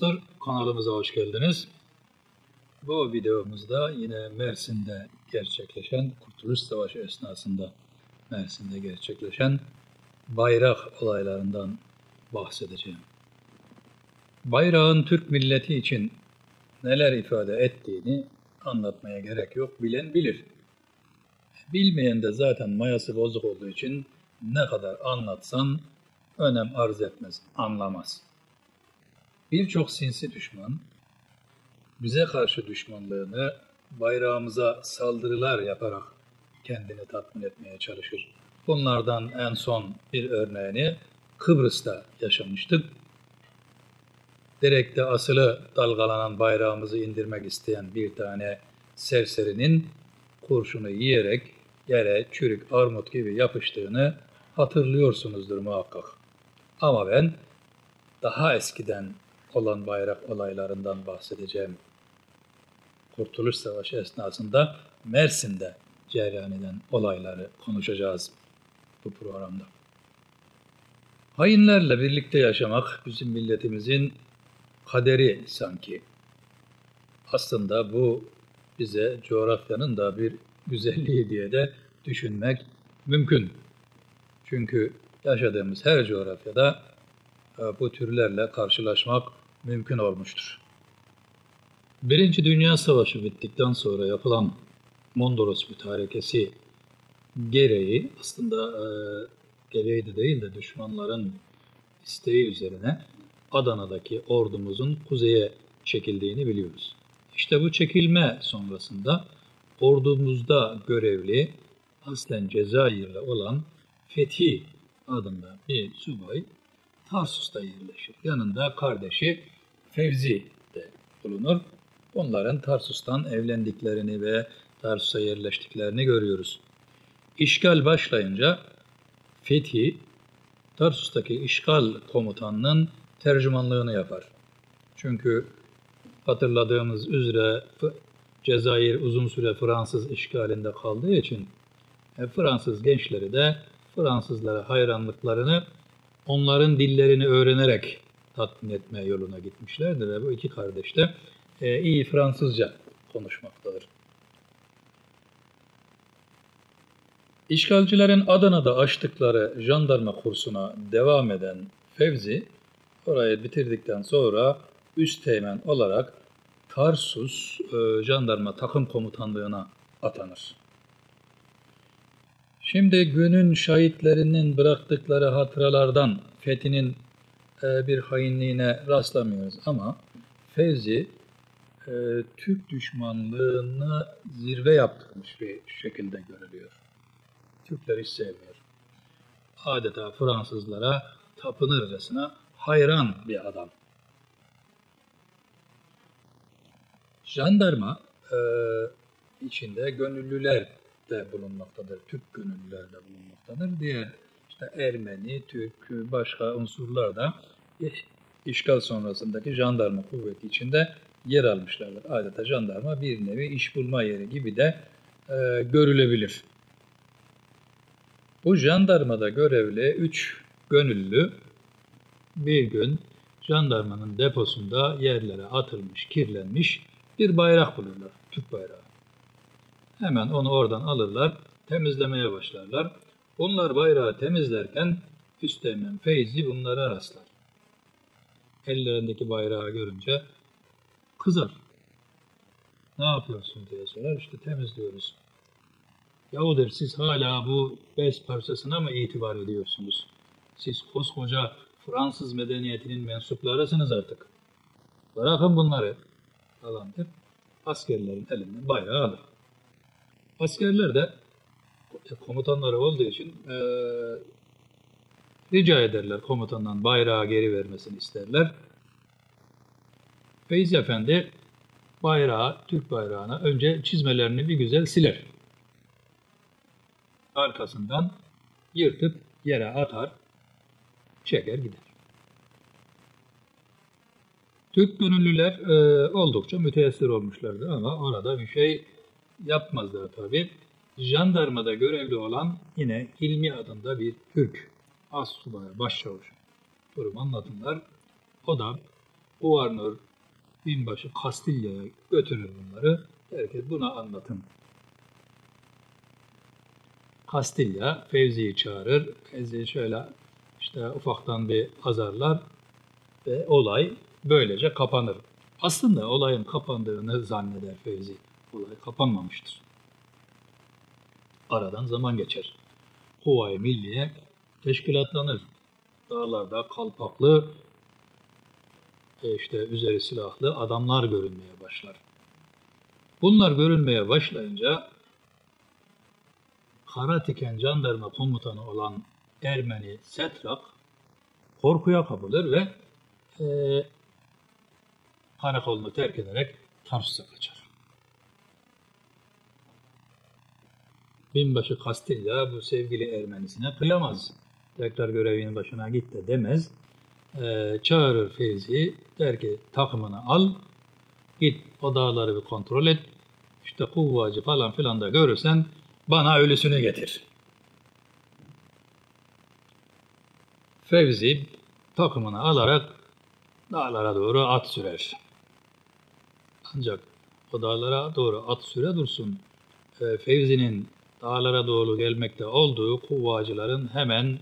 dostlar, kanalımıza hoş geldiniz. Bu videomuzda yine Mersin'de gerçekleşen, Kurtuluş Savaşı esnasında Mersin'de gerçekleşen bayrak olaylarından bahsedeceğim. Bayrağın Türk milleti için neler ifade ettiğini anlatmaya gerek yok, bilen bilir. Bilmeyen de zaten mayası bozuk olduğu için ne kadar anlatsan önem arz etmez, anlamaz. Birçok sinsi düşman bize karşı düşmanlığını bayrağımıza saldırılar yaparak kendini tatmin etmeye çalışır. Bunlardan en son bir örneğini Kıbrıs'ta yaşamıştık. Direkte asılı dalgalanan bayrağımızı indirmek isteyen bir tane serserinin kurşunu yiyerek yere çürük armut gibi yapıştığını hatırlıyorsunuzdur muhakkak. Ama ben daha eskiden olan bayrak olaylarından bahsedeceğim. Kurtuluş Savaşı esnasında Mersin'de cereyan eden olayları konuşacağız bu programda. Hainlerle birlikte yaşamak bizim milletimizin kaderi sanki. Aslında bu bize coğrafyanın da bir güzelliği diye de düşünmek mümkün. Çünkü yaşadığımız her coğrafyada bu türlerle karşılaşmak mümkün olmuştur. Birinci Dünya Savaşı bittikten sonra yapılan Mondros Mütarekesi gereği aslında gereği de değil de düşmanların isteği üzerine Adana'daki ordumuzun kuzeye çekildiğini biliyoruz. İşte bu çekilme sonrasında ordumuzda görevli aslen Cezayirli olan Fethi adında bir subay Tarsus'ta yerleşir. Yanında kardeşi Fevzi de bulunur. Onların Tarsus'tan evlendiklerini ve Tarsus'a yerleştiklerini görüyoruz. İşgal başlayınca Fethi, Tarsus'taki işgal komutanının tercümanlığını yapar. Çünkü hatırladığımız üzere Cezayir uzun süre Fransız işgalinde kaldığı için Fransız gençleri de Fransızlara hayranlıklarını onların dillerini öğrenerek tatmin etme yoluna gitmişlerdir ve bu iki kardeş de iyi Fransızca konuşmaktadır. İşgalcilerin Adana'da açtıkları jandarma kursuna devam eden Fevzi, orayı bitirdikten sonra üsteğmen olarak Tarsus jandarma takım komutanlığına atanır. Şimdi günün şahitlerinin bıraktıkları hatıralardan Fethi'nin bir hainliğine rastlamıyoruz ama Fevzi Türk düşmanlığını zirve yaptırmış bir şekilde görülüyor. Türkler hiç sevmiyor. Adeta Fransızlara tapınırcasına hayran bir adam. Jandarma içinde gönüllüler de bulunmaktadır. Türk gönüllüler de bulunmaktadır. Diğer işte Ermeni, Türk, başka unsurlar da işgal sonrasındaki jandarma kuvveti içinde yer almışlardır. Adeta jandarma bir nevi iş bulma yeri gibi de görülebilir. Bu jandarmada görevli 3 gönüllü bir gün jandarmanın deposunda yerlere atılmış, kirlenmiş bir bayrak bulurlar. Türk bayrağı. Hemen onu oradan alırlar, temizlemeye başlarlar. Onlar bayrağı temizlerken üsteğmen Feyzi bunlara rastlar. Ellerindeki bayrağı görünce kızar. Ne yapıyorsun diye sorar. İşte temizliyoruz. Yahu der, siz hala bu bez parçasına mı itibar ediyorsunuz? Siz koskoca Fransız medeniyetinin mensuplarısınız artık. Bırakın bunları falan der. Askerlerin elinden bayrağı alır. Askerler de komutanları olduğu için rica ederler komutandan bayrağı geri vermesini isterler. Feyzi Efendi bayrağı, Türk bayrağına önce çizmelerini bir güzel siler. Arkasından yırtıp yere atar, çeker gider. Türk gönüllüler oldukça müteessir olmuşlardı ama orada bir şey yapmazlar tabii. Jandarmada görevli olan yine Hilmi adında bir Türk assubay, başçavuş durum anlatırlar. O da Kuvernör binbaşı Kastilya'ya götürür bunları. Herkes buna anlatın. Kastilya Fevzi'yi çağırır. Fevzi'yi şöyle işte ufaktan bir azarlar ve olay böylece kapanır. Aslında olayın kapandığını zanneder Fevzi. Olay kapanmamıştır. Aradan zaman geçer. Huvayi Milliye teşkilatlanır. Dağlarda kalpaklı, işte üzeri silahlı adamlar görünmeye başlar. Bunlar görünmeye başlayınca Karatiken jandarma komutanı olan Ermeni Setrak korkuya kapılır ve karakolunu terk ederek Tarsus'a kaçar. Binbaşı Kastilya bu sevgili Ermenisine kıyamaz. Tekrar görevinin başına git de demez. Çağırır Fevzi'yi, der ki takımını al, git o dağları bir kontrol et, işte kuvvacı falan filan da görürsen bana ölüsünü getir. Fevzi takımını alarak dağlara doğru at sürer. Ancak o dağlara doğru at süre dursun, Fevzi'nin dağlara doğru gelmekte olduğu kuvvacıların hemen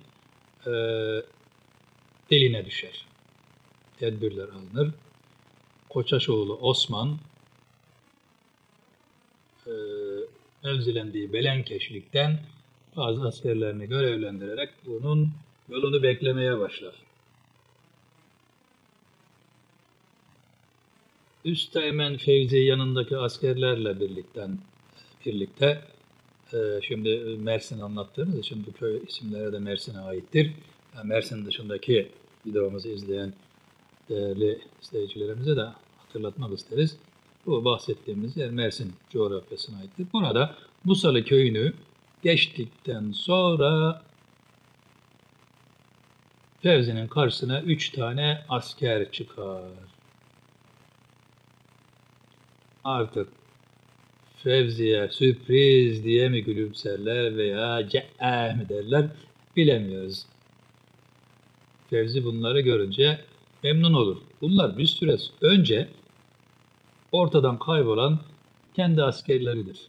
diline düşer. Tedbirler alınır. Koçaşoğlu Osman mevzilendiği Belenkeşlik'ten bazı askerlerini görevlendirerek bunun yolunu beklemeye başlar. Üsteğmen Fevzi yanındaki askerlerle birlikte şimdi Mersin anlattığımız için bu köy isimleri de Mersin'e aittir. Yani Mersin dışındaki videomuzu izleyen değerli izleyicilerimize de hatırlatmak isteriz. Bu bahsettiğimiz yer Mersin coğrafyasına aittir. Burada Busalı köyünü geçtikten sonra Fevzi'nin karşısına 3 tane asker çıkar. Artık Fevzi'ye sürpriz diye mi gülümserler veya ce'e mi derler bilemiyoruz. Fevzi bunları görünce memnun olur. Bunlar bir süre önce ortadan kaybolan kendi askerleridir.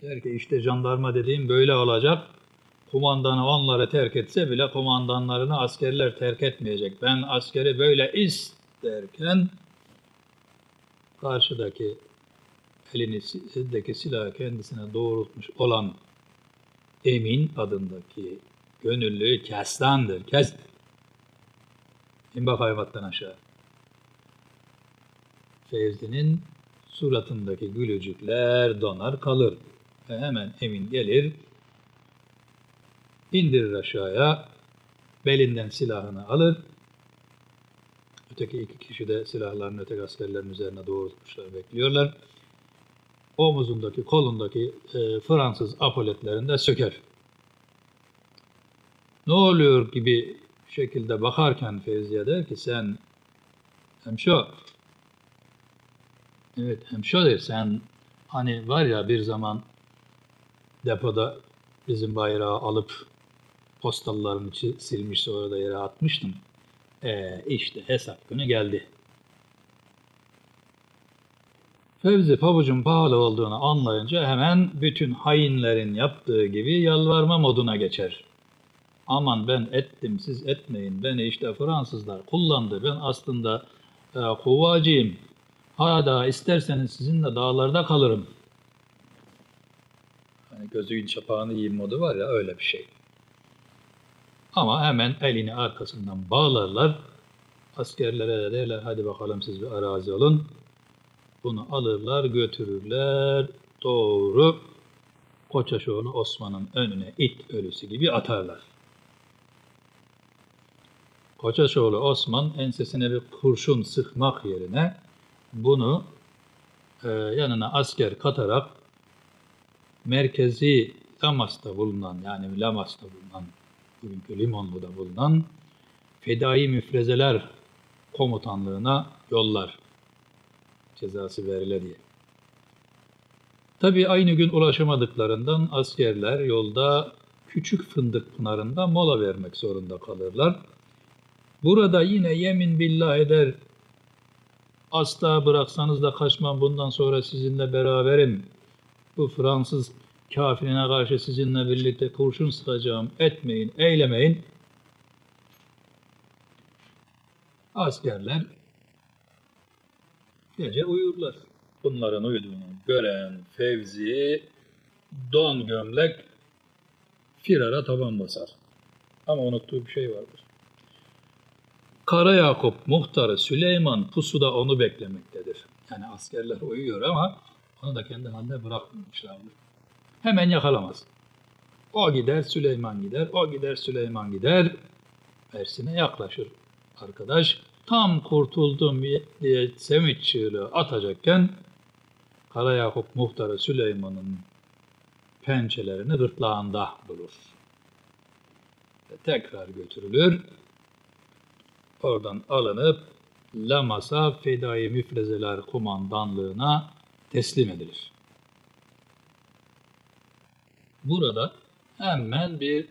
Der ki işte jandarma dediğim böyle olacak. Kumandanı onları terk etse bile kumandanlarını askerler terk etmeyecek. Ben askeri böyle isterken karşıdaki elindeki silahı kendisine doğrultmuş olan Emin adındaki gönüllü Keslan'dır. Kes. İn bakayım attan aşağı. Fevzi'nin suratındaki gülücükler donar kalır. Ve hemen Emin gelir, indirir aşağıya, belinden silahını alır. Öteki 2 kişi de silahlarını öteki askerlerin üzerine doğrultmuşlar, bekliyorlar. Omuzundaki, kolundaki Fransız apoletlerini de söker. Ne oluyor gibi şekilde bakarken Fevzi'ye der ki sen hemşo, evet hemşo der, sen hani var ya bir zaman depoda bizim bayrağı alıp postalların içi silmiş sonra da yere atmıştım. İşte hesap günü geldi. Fevzi pabucun pahalı olduğunu anlayınca hemen bütün hainlerin yaptığı gibi yalvarma moduna geçer. Aman ben ettim, siz etmeyin. Beni işte Fransızlar kullandı. Ben aslında kuvvacıyım. Hala isterseniz sizinle dağlarda kalırım. Hani gözünün çapağını yiyeyim modu var ya, öyle bir şey. Ama hemen elini arkasından bağlarlar. Askerlere de derler hadi bakalım siz bir arazi olun. Bunu alırlar, götürürler, doğru Koçaşoğlu Osman'ın önüne it ölüsü gibi atarlar. Koçaşoğlu Osman ensesine bir kurşun sıkmak yerine bunu yanına asker katarak merkezi Lamas'ta bulunan, yani Lamas'ta bulunan, bugünkü Limonlu'da bulunan Fedai Müfrezeler Komutanlığına yollar. Cezası verile diye. Tabii aynı gün ulaşamadıklarından askerler yolda Küçük Fındık Pınarı'nda mola vermek zorunda kalırlar. Burada yine yemin billah eder Asla bıraksanız da kaçmam, bundan sonra sizinle beraberim. Bu Fransız kafirine karşı sizinle birlikte kurşun sıkacağım. Etmeyin, eylemeyin. Askerler gece uyurlar. Bunların uyuduğunu gören Fevzi don gömlek firara taban basar. Ama unuttuğu bir şey vardır. Kara Yakup muhtarı Süleyman pusuda onu beklemektedir. Yani askerler uyuyor ama onu da kendi haline bırakmamışlardır. Hemen yakalamaz. O gider, Süleyman gider, o gider, Süleyman gider. Mersin'e yaklaşır arkadaş. Tam kurtuldum diye sevinç çığlığı atacakken Kara Yakup muhtarı Süleyman'ın pençelerini gırtlağında bulur. Ve tekrar götürülür. Oradan alınıp Lamas'a Fedai Müfrezeler Kumandanlığı'na teslim edilir. Burada hemen bir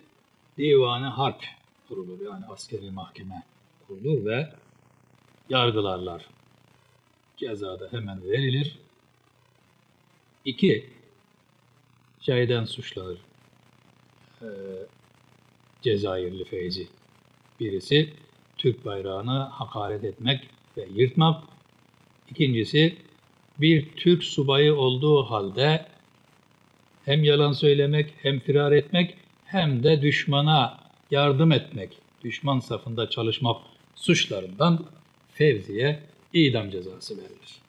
divan-ı harp kurulur. Yani askeri mahkeme kurulur ve yargılarlar. Ceza da hemen verilir. 2 şeyden suçlanır Cezayirli Feyzi. Birisi Türk bayrağını hakaret etmek ve yırtmak. İkincisi bir Türk subayı olduğu halde hem yalan söylemek, hem firar etmek, hem de düşmana yardım etmek, düşman safında çalışmak suçlarından Fevzi'ye idam cezası verilir.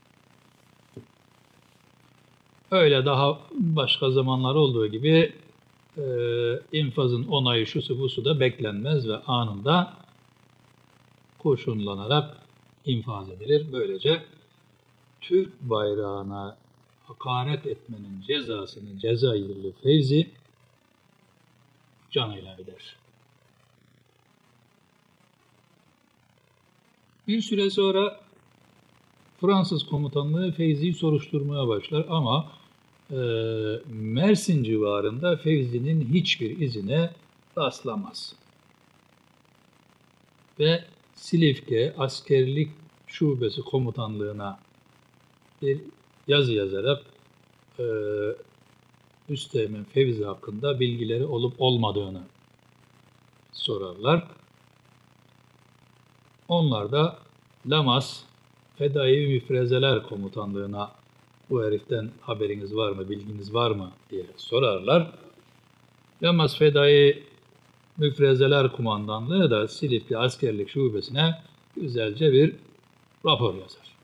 Öyle daha başka zamanlar olduğu gibi infazın onayı şusu busu da beklenmez ve anında kurşunlanarak infaz edilir. Böylece Türk bayrağına hakaret etmenin cezasını Cezayirli Fevzi canıyla öder. Bir süre sonra Fransız komutanlığı Fevzi'yi soruşturmaya başlar ama Mersin civarında Fevzi'nin hiçbir izine rastlamaz. Ve Silifke Askerlik Şubesi Komutanlığı'na bir yazı yazarak Üsteğmen Fevzi hakkında bilgileri olup olmadığını sorarlar. Onlar da Lamas Fedai Müfrezeler Komutanlığı'na bu heriften haberiniz var mı, bilginiz var mı diye sorarlar. Lamas Fedai Müfrezeler Kumandanlığı da Silifke Askerlik Şubesi'ne güzelce bir rapor yazar.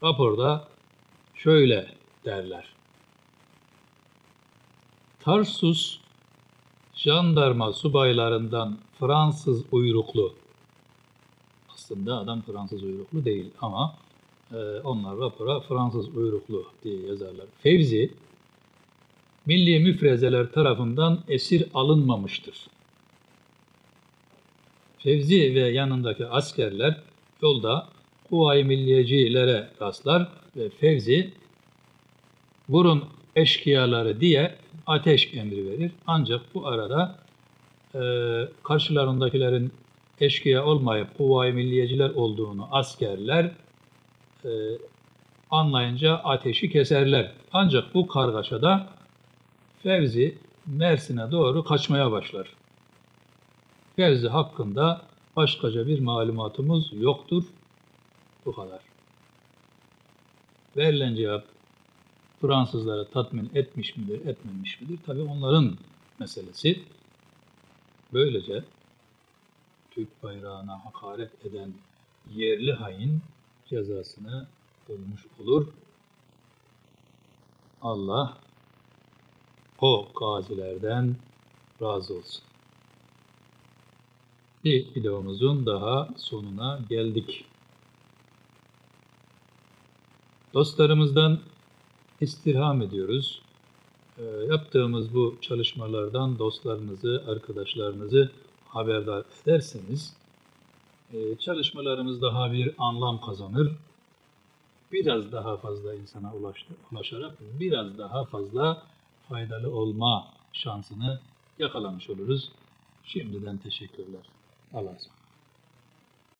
Raporda şöyle derler. Tarsus jandarma subaylarından Fransız uyruklu, aslında adam Fransız uyruklu değil ama onlar rapora Fransız uyruklu diye yazarlar. Fevzi, milli müfrezeler tarafından esir alınmamıştır. Fevzi ve yanındaki askerler yolda Kuvayi Milliyecilere rastlar ve Fevzi vurun eşkıyaları diye ateş emri verir. Ancak bu arada karşılarındakilerin eşkıya olmayıp Kuvayi Milliyeciler olduğunu askerler anlayınca ateşi keserler. Ancak bu kargaşada Fevzi Mersin'e doğru kaçmaya başlar. Fevzi hakkında başkaca bir malumatımız yoktur. Bu kadar. Verilen cevap Fransızları tatmin etmiş midir, etmemiş midir? Tabii onların meselesi. Böylece Türk bayrağına hakaret eden yerli hain cezasını bulmuş olur. Allah o gazilerden razı olsun. Bir videomuzun daha sonuna geldik. Dostlarımızdan istirham ediyoruz. Yaptığımız bu çalışmalardan dostlarınızı, arkadaşlarınızı haberdar ederseniz çalışmalarımız daha bir anlam kazanır. Biraz daha fazla insana ulaşarak biraz daha fazla faydalı olma şansını yakalamış oluruz. Şimdiden teşekkürler. Allah'a emanet.